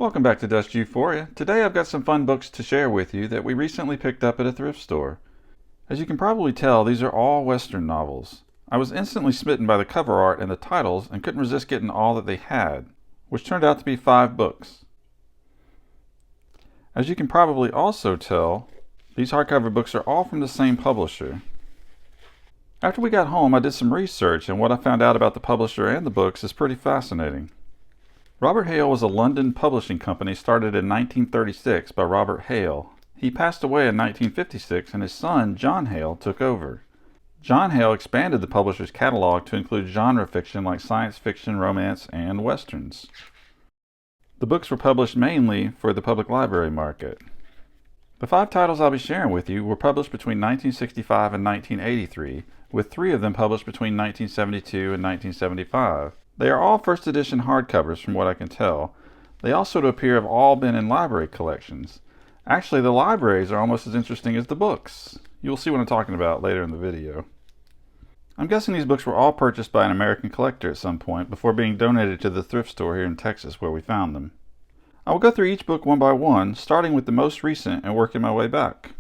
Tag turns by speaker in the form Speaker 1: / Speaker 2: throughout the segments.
Speaker 1: Welcome back to Dust Euphoria. Today I've got some fun books to share with you that we recently picked up at a thrift store. As you can probably tell, these are all Western novels. I was instantly smitten by the cover art and the titles and couldn't resist getting all that they had, which turned out to be 5 books. As you can probably also tell, these hardcover books are all from the same publisher. After we got home, I did some research, and what I found out about the publisher and the books is pretty fascinating. Robert Hale was a London publishing company started in 1936 by Robert Hale. He passed away in 1956 and his son, John Hale, took over. John Hale expanded the publisher's catalog to include genre fiction like science fiction, romance, and westerns. The books were published mainly for the public library market. The 5 titles I'll be sharing with you were published between 1965 and 1983, with 3 of them published between 1972 and 1975. They are all first edition hardcovers from what I can tell. They also, to appear, have all been in library collections. Actually, the libraries are almost as interesting as the books. You'll see what I'm talking about later in the video. I'm guessing these books were all purchased by an American collector at some point before being donated to the thrift store here in Texas where we found them. I will go through each book one by one, starting with the most recent and working my way back.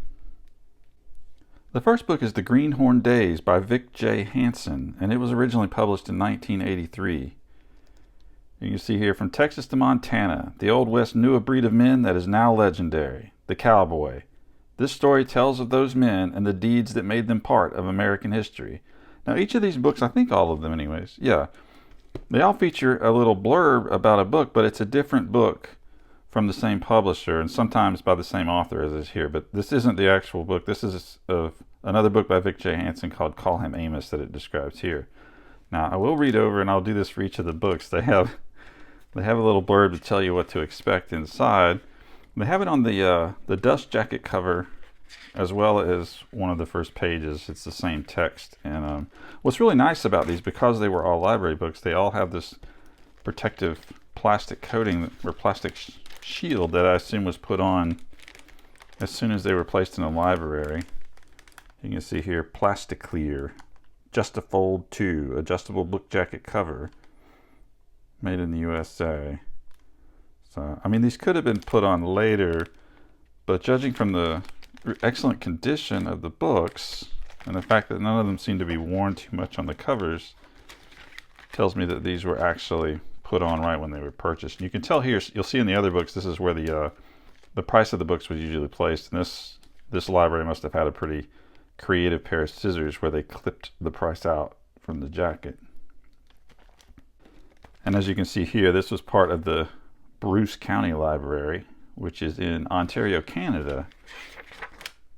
Speaker 1: The first book is The Greenhorn Days by Vic J. Hanson, and it was originally published in 1983. You can see here, from Texas to Montana, the Old West knew a breed of men that is now legendary, the cowboy. This story tells of those men and the deeds that made them part of American history. Now, each of these books, I think all of them anyways, they all feature a little blurb about a book, but it's a different book from the same publisher and sometimes by the same author as is here. But this isn't the actual book. This is another book by Vic J. Hanson called Call Him Amos that it describes here. Now, I will read over, and I'll do this for each of the books. They have a little blurb to tell you what to expect inside. They have it on the dust jacket cover as well as one of the first pages. It's the same text. And what's really nice about these, because they were all library books, they all have this protective plastic coating or plastic shield that I assume was put on as soon as they were placed in a library. You can see here, plastic clear, Just-A-Fold 2, adjustable book jacket cover, made in the USA. So, I mean, these could have been put on later, but judging from the excellent condition of the books and the fact that none of them seem to be worn too much on the covers, tells me that these were actually put on right when they were purchased. And you can tell here, you'll see in the other books, this is where the price of the books was usually placed. And this library must have had a pretty creative pair of scissors where they clipped the price out from the jacket. And as you can see here, this was part of the Bruce County Library, which is in Ontario, Canada.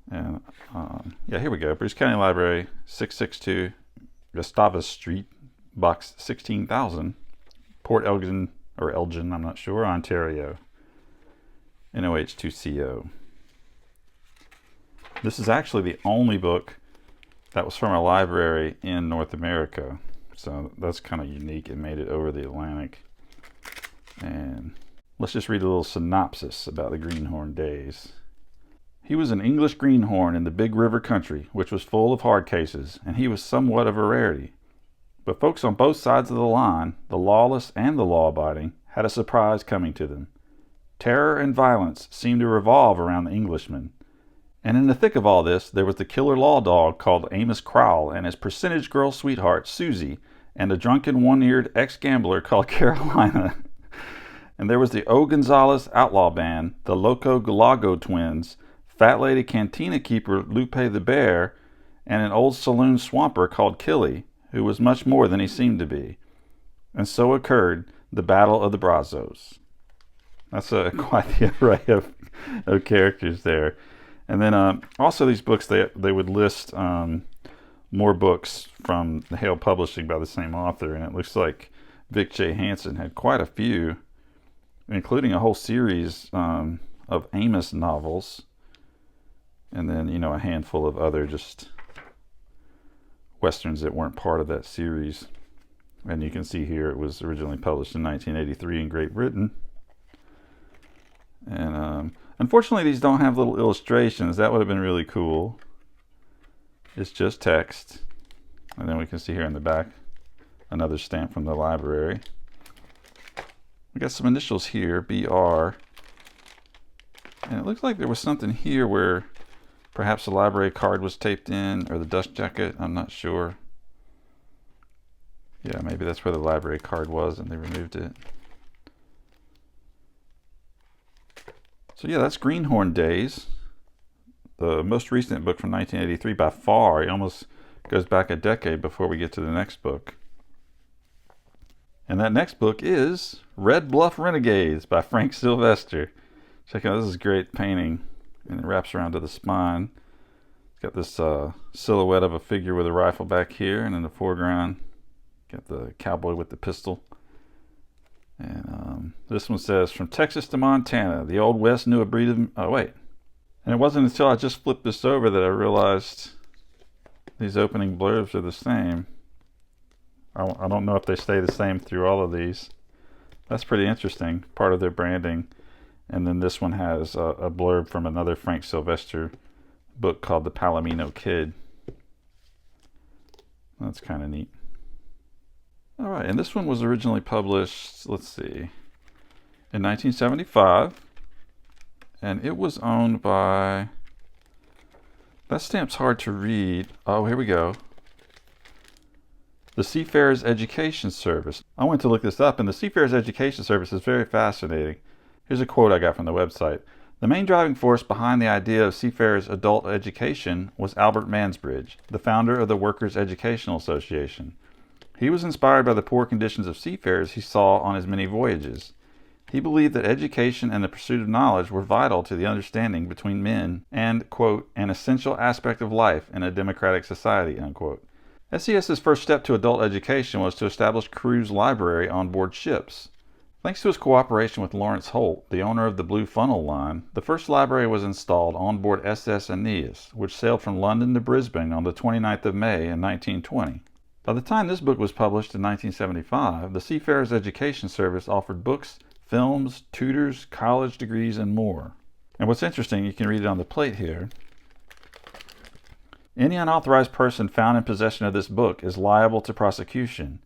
Speaker 1: And here we go. Bruce County Library, 662 Gustavus Street, box 16,000, Port Elgin, or Elgin, I'm not sure, Ontario, NOH2CO. This is actually the only book that was from a library in North America. So that's kind of unique. It made it over the Atlantic. And let's just read a little synopsis about the Greenhorn Days. He was an English greenhorn in the Big River country, which was full of hard cases, and he was somewhat of a rarity. But folks on both sides of the line, the lawless and the law-abiding, had a surprise coming to them. Terror and violence seemed to revolve around the Englishman. And in the thick of all this, there was the killer-lawdog called Amos Crowle and his percentage girl sweetheart, Suzy, and a drunken one-eared ex-gambler called Carolina. And there was the O. Gonzalez outlaw band, the Loco Gulago twins, fat lady cantina-keeper Lupe the Bear, and an old saloon swamper called Killey, who was much more than he seemed to be. And so occurred the Battle of the Brazos. That's quite the array of characters there. And then also these books, they would list more books from the Hale Publishing by the same author, and it looks like Vic J. Hanson had quite a few, including a whole series of Amos novels, and then, you know, a handful of other just westerns that weren't part of that series. And you can see here it was originally published in 1983 in Great Britain. And unfortunately these don't have little illustrations. That would have been really cool. It's just text. And then we can see here in the back another stamp from the library. We got some initials here, BR. And it looks like there was something here where perhaps the library card was taped in, or the dust jacket, I'm not sure. Yeah, maybe that's where the library card was and they removed it. So yeah, that's Greenhorn Days. The most recent book from 1983 by far. It almost goes back a decade before we get to the next book. And that next book is Red Bluff Renegades by Frank Sylvester. Check out, this is a great painting. And it wraps around to the spine. It's got this silhouette of a figure with a rifle back here, and in the foreground, got the cowboy with the pistol. And this one says, from Texas to Montana, the Old West knew a breed of... Oh, wait. And it wasn't until I just flipped this over that I realized these opening blurbs are the same. I don't know if they stay the same through all of these. That's pretty interesting, part of their branding. And then this one has a blurb from another Frank Sylvester book called The Palomino Kid. That's kind of neat. All right, and this one was originally published, let's see, in 1975. And it was owned by, that stamp's hard to read. Oh, here we go. The Seafarers Education Service. I went to look this up, and the Seafarers Education Service is very fascinating. Here's a quote I got from the website. The main driving force behind the idea of seafarers' adult education was Albert Mansbridge, the founder of the Workers' Educational Association. He was inspired by the poor conditions of seafarers he saw on his many voyages. He believed that education and the pursuit of knowledge were vital to the understanding between men and, quote, an essential aspect of life in a democratic society, unquote. SES's first step to adult education was to establish Crew's library on board ships. Thanks to his cooperation with Lawrence Holt, the owner of the Blue Funnel line, the first library was installed on board SS Aeneas, which sailed from London to Brisbane on the 29th of May in 1920. By the time this book was published in 1975, the Seafarers Education Service offered books, films, tutors, college degrees, and more. And what's interesting, you can read it on the plate here. Any unauthorized person found in possession of this book is liable to prosecution.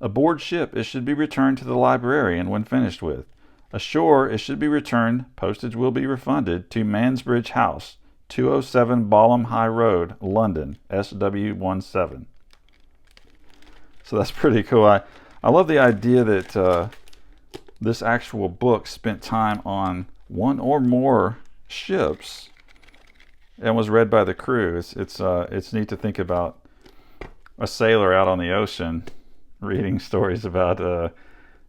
Speaker 1: Aboard ship, it should be returned to the librarian when finished with. Ashore, it should be returned, postage will be refunded, to Mansbridge House, 207 Balham High Road, London, SW17. So that's pretty cool. I love the idea that this actual book spent time on one or more ships and was read by the crew. It's neat to think about a sailor out on the ocean reading stories about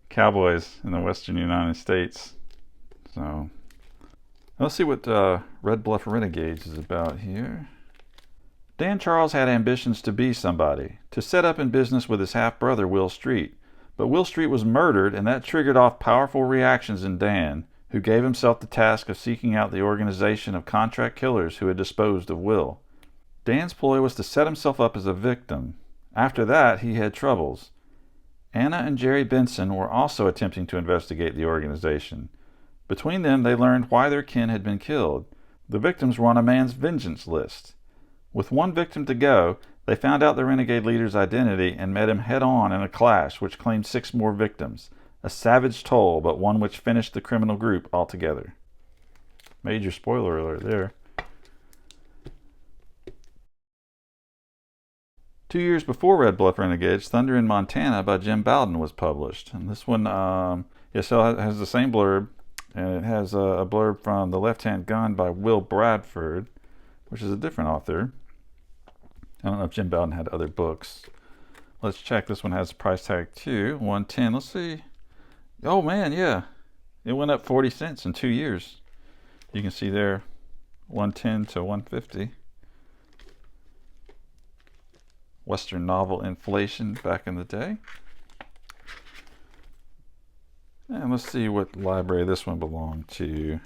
Speaker 1: cowboys in the western United States. So let's see what Red Bluff Renegades is about here. Dan Charles had ambitions to be somebody, to set up in business with his half-brother Will Street. But Will Street was murdered, and that triggered off powerful reactions in Dan, who gave himself the task of seeking out the organization of contract killers who had disposed of Will. Dan's ploy was to set himself up as a victim. After that, he had troubles. Anna and Jerry Benson were also attempting to investigate the organization. Between them, they learned why their kin had been killed. The victims were on a man's vengeance list. With one victim to go, they found out the renegade leader's identity and met him head-on in a clash which claimed 6 more victims. A savage toll, but one which finished the criminal group altogether. Major spoiler alert there. 2 years before Red Bluff Renegades, Thunder in Montana by Jim Bowden was published. And this one so it has the same blurb, and it has a blurb from The Left-Hand Gun by Will Bradford, which is a different author. I don't know if Jim Bowden had other books. Let's check. This one has a price tag too, $110. Let's see. Oh man, yeah. It went up 40 cents in 2 years. You can see there, 110 to 150. Western novel inflation back in the day. And let's see what library this one belonged to.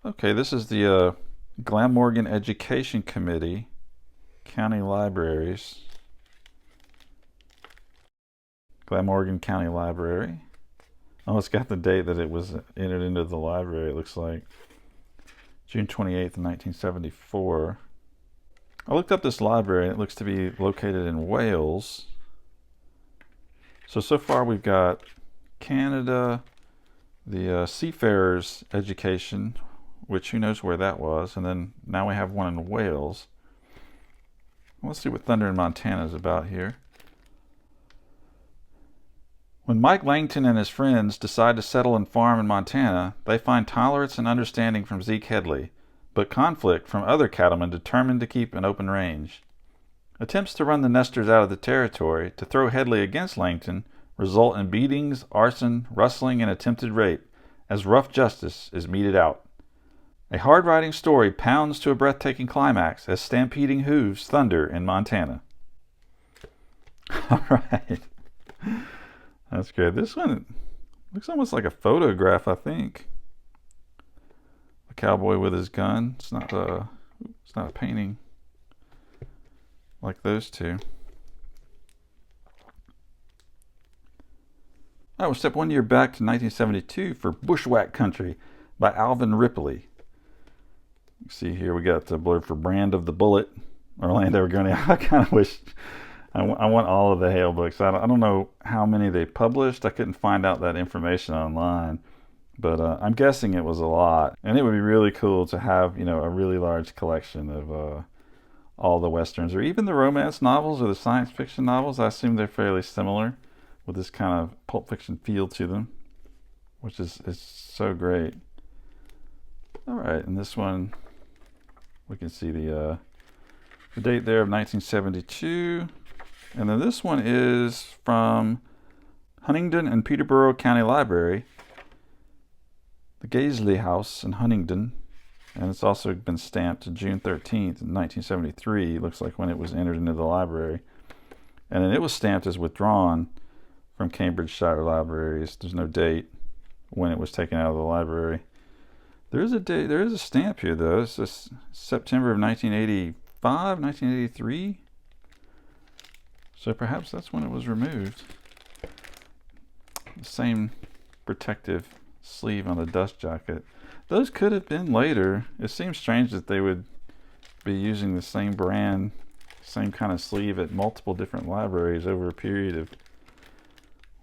Speaker 1: Okay, this is the Glamorgan Education Committee, County Libraries. Glamorgan County Library. Oh, it's got the date that it was entered into the library, it looks like. June 28th, 1974. I looked up this library, and it looks to be located in Wales. So far we've got Canada, the seafarers' education, which who knows where that was, and then now we have one in Wales. Let's see what Thunder in Montana is about here. When Mike Langton and his friends decide to settle and farm in Montana, they find tolerance and understanding from Zeke Headley, but conflict from other cattlemen determined to keep an open range. Attempts to run the nesters out of the territory, to throw Headley against Langton, result in beatings, arson, rustling, and attempted rape, as rough justice is meted out. A hard-riding story pounds to a breathtaking climax as stampeding hooves thunder in Montana. All right. That's good. This one looks almost like a photograph, I think. A cowboy with his gun. It's not a painting like those two. I will step 1 year back to 1972 for Bushwhack Country by Alvin Ripley. You see here we got the blurb for Brand of the Bullet, Orlando, Virginia. I kind of wish I want all of the Hale books. I don't know how many they published. I couldn't find out that information online, but I'm guessing it was a lot. And it would be really cool to have, you know, a really large collection of all the westerns, or even the romance novels or the science fiction novels. I assume they're fairly similar, with this kind of pulp fiction feel to them, which is so great. All right, and this one, we can see the date there of 1972. And then this one is from Huntingdon and Peterborough County Library, the Gaisley House in Huntingdon. And it's also been stamped to June 13th, 1973, looks like when it was entered into the library. And then it was stamped as withdrawn from Cambridgeshire Libraries. There's no date when it was taken out of the library. There is a date, there is a stamp here though. It's just September of 1985, 1983. So perhaps that's when it was removed. The same protective sleeve on the dust jacket. Those could have been later. It seems strange that they would be using the same brand, same kind of sleeve at multiple different libraries over a period of,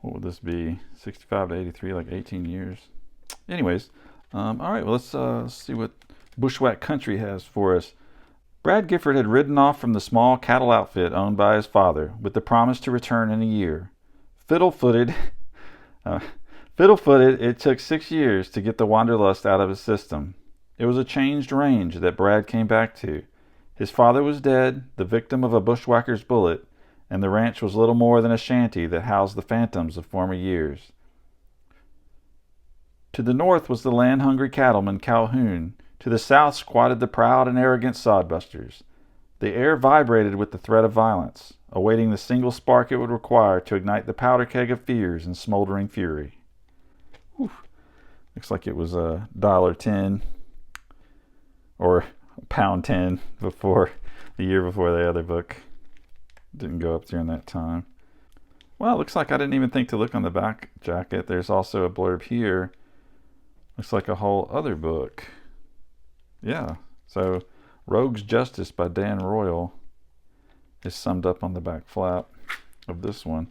Speaker 1: what would this be, 65 to 83, like 18 years. Anyways, all right, well, let's see what Bushwhack Country has for us. Brad Gifford had ridden off from the small cattle outfit owned by his father with the promise to return in a year. Fiddle-footed, it took 6 years to get the wanderlust out of his system. It was a changed range that Brad came back to. His father was dead, the victim of a bushwhacker's bullet, and the ranch was little more than a shanty that housed the phantoms of former years. To the north was the land-hungry cattleman Calhoun. To the south squatted the proud and arrogant sodbusters. The air vibrated with the threat of violence, awaiting the single spark it would require to ignite the powder keg of fears and smoldering fury. Whew. Looks like it was $1.10 or £1.10 before the year before the other book. Didn't go up during that time. Well, it looks like I didn't even think to look on the back jacket. There's also a blurb here. Looks like a whole other book. Yeah, so Rogue's Justice by Dan Royal is summed up on the back flap of this one.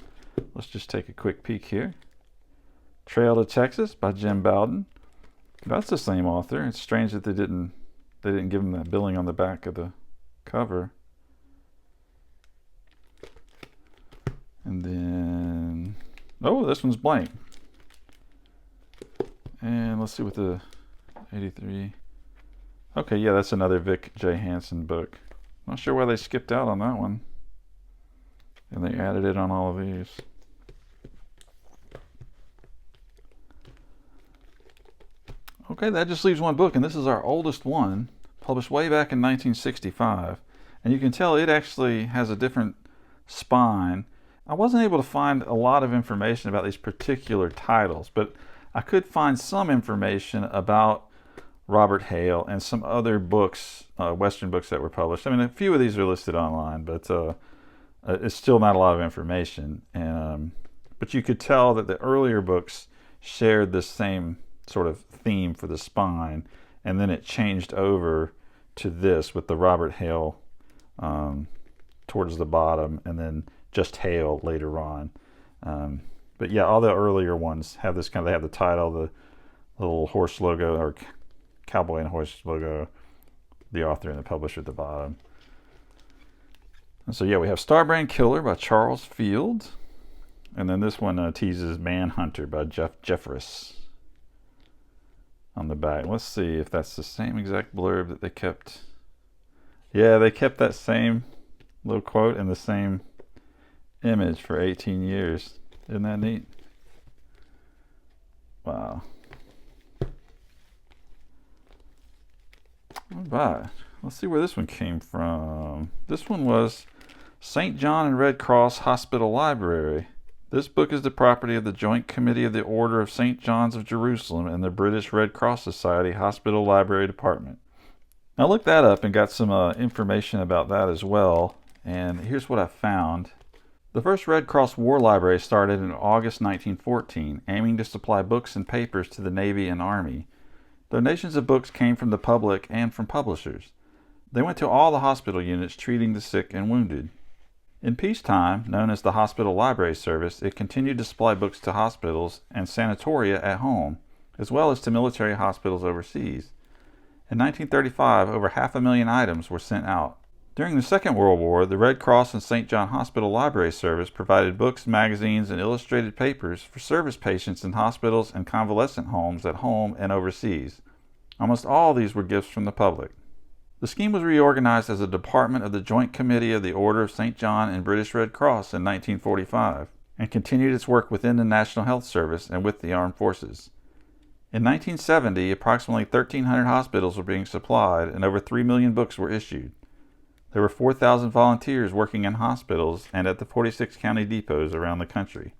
Speaker 1: Let's just take a quick peek here. Trail to Texas by Jim Bowden. That's the same author. It's strange that they didn't give him that billing on the back of the cover. And then, oh, this one's blank. And let's see what the 83. Okay, yeah, that's another Vic J. Hanson book. Not sure why they skipped out on that one. And they added it on all of these. Okay, that just leaves one book, and this is our oldest one, published way back in 1965. And you can tell it actually has a different spine. I wasn't able to find a lot of information about these particular titles, but I could find some information about Robert Hale and some other books, Western books that were published. I mean, a few of these are listed online, but it's still not a lot of information. And but you could tell that the earlier books shared this same sort of theme for the spine, and then it changed over to this with the Robert Hale towards the bottom, and then just Hale later on. But yeah, all the earlier ones have this they have the title, the little horse logo, or cowboy and horse logo, the author and the publisher at the bottom. And so yeah, we have Starbrand Killer by Charles Field. And then this one teases Manhunter by Jeff Jeffress on the back. Let's see if that's the same exact blurb that they kept. Yeah, they kept that same little quote and the same image for 18 years. Isn't that neat? Wow. All right. Let's see where this one came from. This one was St. John and Red Cross Hospital Library. This book is the property of the Joint Committee of the Order of St. John's of Jerusalem and the British Red Cross Society Hospital Library Department. I looked that up and got some information about that as well. And here's what I found. The first Red Cross War Library started in August 1914, aiming to supply books and papers to the Navy and Army. Donations of books came from the public and from publishers. They went to all the hospital units treating the sick and wounded. In peacetime, known as the Hospital Library Service, it continued to supply books to hospitals and sanatoria at home, as well as to military hospitals overseas. In 1935, over 500,000 items were sent out. During the Second World War, the Red Cross and St. John Hospital Library Service provided books, magazines, and illustrated papers for service patients in hospitals and convalescent homes at home and overseas. Almost all of these were gifts from the public. The scheme was reorganized as a department of the Joint Committee of the Order of St. John and British Red Cross in 1945, and continued its work within the National Health Service and with the armed forces. In 1970, approximately 1,300 hospitals were being supplied and over 3 million books were issued. There were 4,000 volunteers working in hospitals and at the 46 county depots around the country.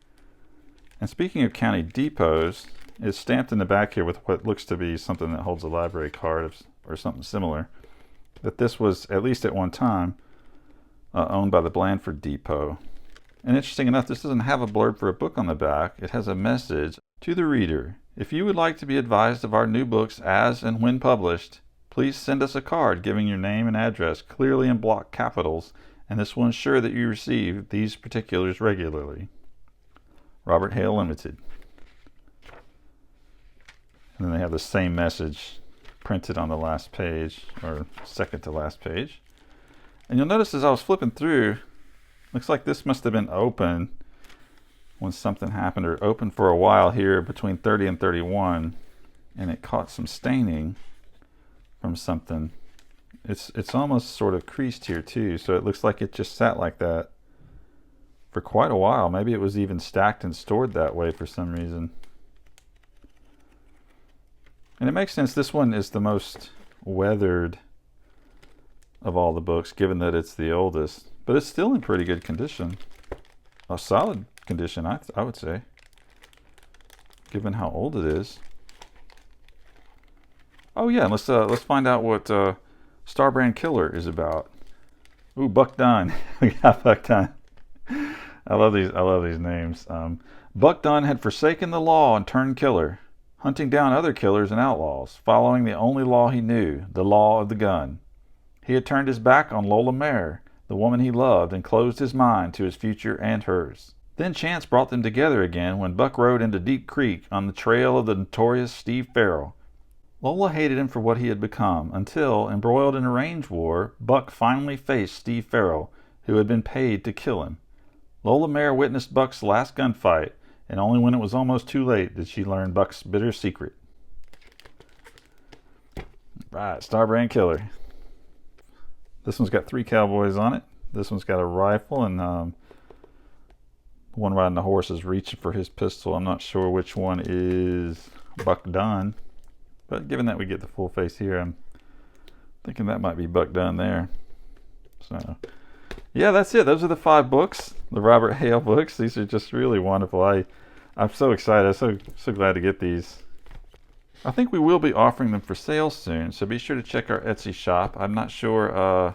Speaker 1: And speaking of county depots, it's stamped in the back here with what looks to be something that holds a library card or something similar, that this was, at least at one time, owned by the Blandford Depot. And interesting enough, this doesn't have a blurb for a book on the back. It has a message to the reader. If you would like to be advised of our new books as and when published, please send us a card giving your name and address clearly in block capitals, and this will ensure that you receive these particulars regularly. Robert Hale Limited. And then they have the same message printed on the last page, or second to last page. And you'll notice as I was flipping through, looks like this must have been open when something happened, or open for a while here between 30 and 31, and it caught some staining from something. It's almost sort of creased here too, so it looks like it just sat like that for quite a while. Maybe it was even stacked and stored that way for some reason. And it makes sense. This one is the most weathered of all the books, given that it's the oldest, but it's still in pretty good condition. A solid condition, I would say, given how old it is. Oh yeah, let's find out what Starbrand Killer is about. Ooh, Buck Dunn. We got Buck Dunn. I love these names. Buck Dunn had forsaken the law and turned killer, hunting down other killers and outlaws, following the only law he knew, the law of the gun. He had turned his back on Lola Mare, the woman he loved, and closed his mind to his future and hers. Then chance brought them together again when Buck rode into Deep Creek on the trail of the notorious Steve Farrell. Lola hated him for what he had become, until, embroiled in a range war, Buck finally faced Steve Farrell, who had been paid to kill him. Lola Mare witnessed Buck's last gunfight, and only when it was almost too late did she learn Buck's bitter secret. Right, Starbrand Killer. This one's got 3 cowboys on it. This one's got a rifle, and the one riding the horse is reaching for his pistol. I'm not sure which one is Buck Dunn, but given that we get the full face here, I'm thinking that might be Buck Dunn there. So yeah, that's it. Those are the 5 books, the Robert Hale books. These are just really wonderful. I'm so excited. I'm so glad to get these. I think we will be offering them for sale soon, so be sure to check our Etsy shop. I'm not sure if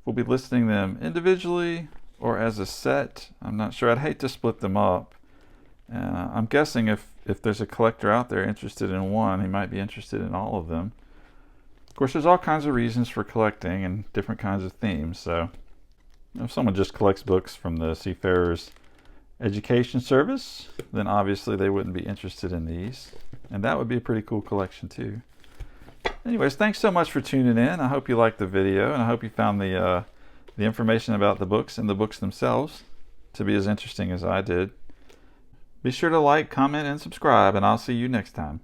Speaker 1: we'll be listing them individually or as a set. I'm not sure. I'd hate to split them up. I'm guessing if there's a collector out there interested in one, he might be interested in all of them. Of course, there's all kinds of reasons for collecting and different kinds of themes. So if someone just collects books from the seafarers education service, then obviously they wouldn't be interested in these. And that would be a pretty cool collection too. Anyways, thanks so much for tuning in. I hope you liked the video, and I hope you found the information about the books and the books themselves to be as interesting as I did. Be sure to like, comment, and subscribe, and I'll see you next time.